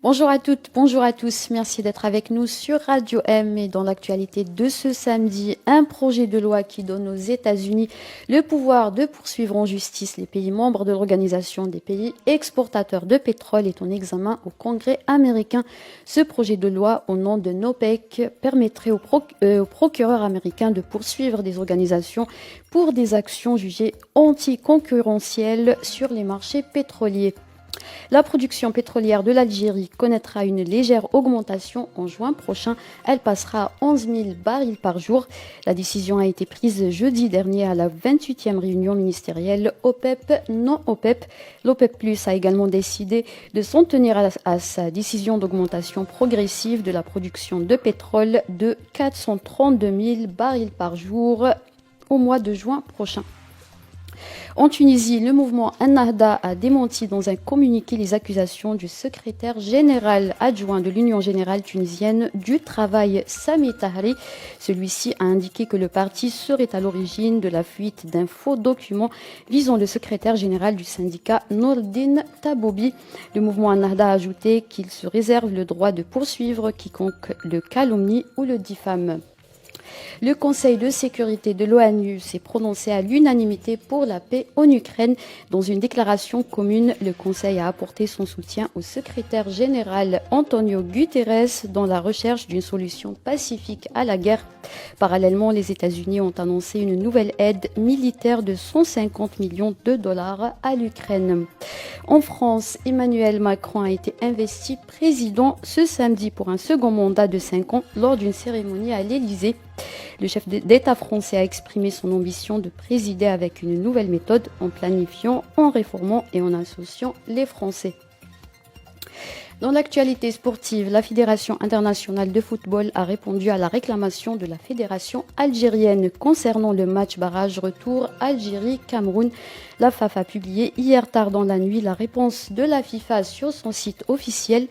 Bonjour à toutes, bonjour à tous. Merci d'être avec nous sur Radio M et dans l'actualité de ce samedi, un projet de loi qui donne aux États-Unis le pouvoir de poursuivre en justice les pays membres de l'Organisation des pays exportateurs de pétrole est en examen au Congrès américain. Ce projet de loi au nom de NOPEC permettrait au procureur américain de poursuivre des organisations pour des actions jugées anticoncurrentielles sur les marchés pétroliers. La production pétrolière de l'Algérie connaîtra une légère augmentation en juin prochain. Elle passera à 11 000 barils par jour. La décision a été prise jeudi dernier à la 28e réunion ministérielle OPEP-non OPEP. L'OPEP Plus a également décidé de s'en tenir à sa décision d'augmentation progressive de la production de pétrole de 432 000 barils par jour au mois de juin prochain. En Tunisie, le mouvement Ennahda a démenti dans un communiqué les accusations du secrétaire général adjoint de l'Union générale tunisienne du travail, Sami Tahri. Celui-ci a indiqué que le parti serait à l'origine de la fuite d'un faux document visant le secrétaire général du syndicat Nourdine Taboubi. Le mouvement Ennahda a ajouté qu'il se réserve le droit de poursuivre quiconque le calomnie ou le diffame. Le Conseil de sécurité de l'ONU s'est prononcé à l'unanimité pour la paix en Ukraine. Dans une déclaration commune, le Conseil a apporté son soutien au secrétaire général Antonio Guterres dans la recherche d'une solution pacifique à la guerre. Parallèlement, les États-Unis ont annoncé une nouvelle aide militaire de 150 millions de dollars à l'Ukraine. En France, Emmanuel Macron a été investi président ce samedi pour un second mandat de 5 ans lors d'une cérémonie à l'Élysée. Le chef d'État français a exprimé son ambition de présider avec une nouvelle méthode en planifiant, en réformant et en associant les Français. Dans l'actualité sportive, la Fédération internationale de football a répondu à la réclamation de la Fédération algérienne concernant le match barrage retour Algérie-Cameroun. La FAF a publié hier tard dans la nuit la réponse de la FIFA sur son site officiel.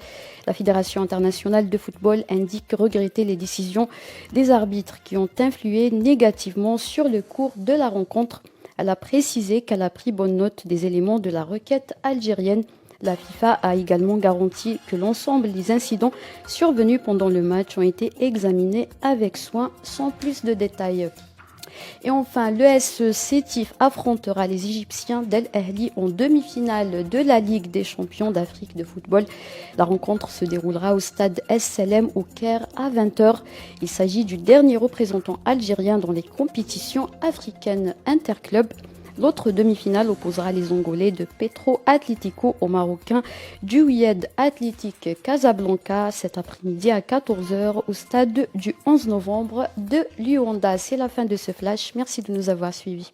La Fédération internationale de football indique regretter les décisions des arbitres qui ont influé négativement sur le cours de la rencontre. Elle a précisé qu'elle a pris bonne note des éléments de la requête algérienne. La FIFA a également garanti que l'ensemble des incidents survenus pendant le match ont été examinés avec soin, sans plus de détails. Et enfin, l'ES Sétif affrontera les Égyptiens d'El Ahly en demi-finale de la Ligue des champions d'Afrique de football. La rencontre se déroulera au stade SLM au Caire à 20h. Il s'agit du dernier représentant algérien dans les compétitions africaines interclubs. L'autre demi-finale opposera les Angolais de Petro Atlético aux Marocains du Wydad Athletic Casablanca cet après-midi à 14h au stade du 11 novembre de Luanda. C'est la fin de ce flash. Merci de nous avoir suivis.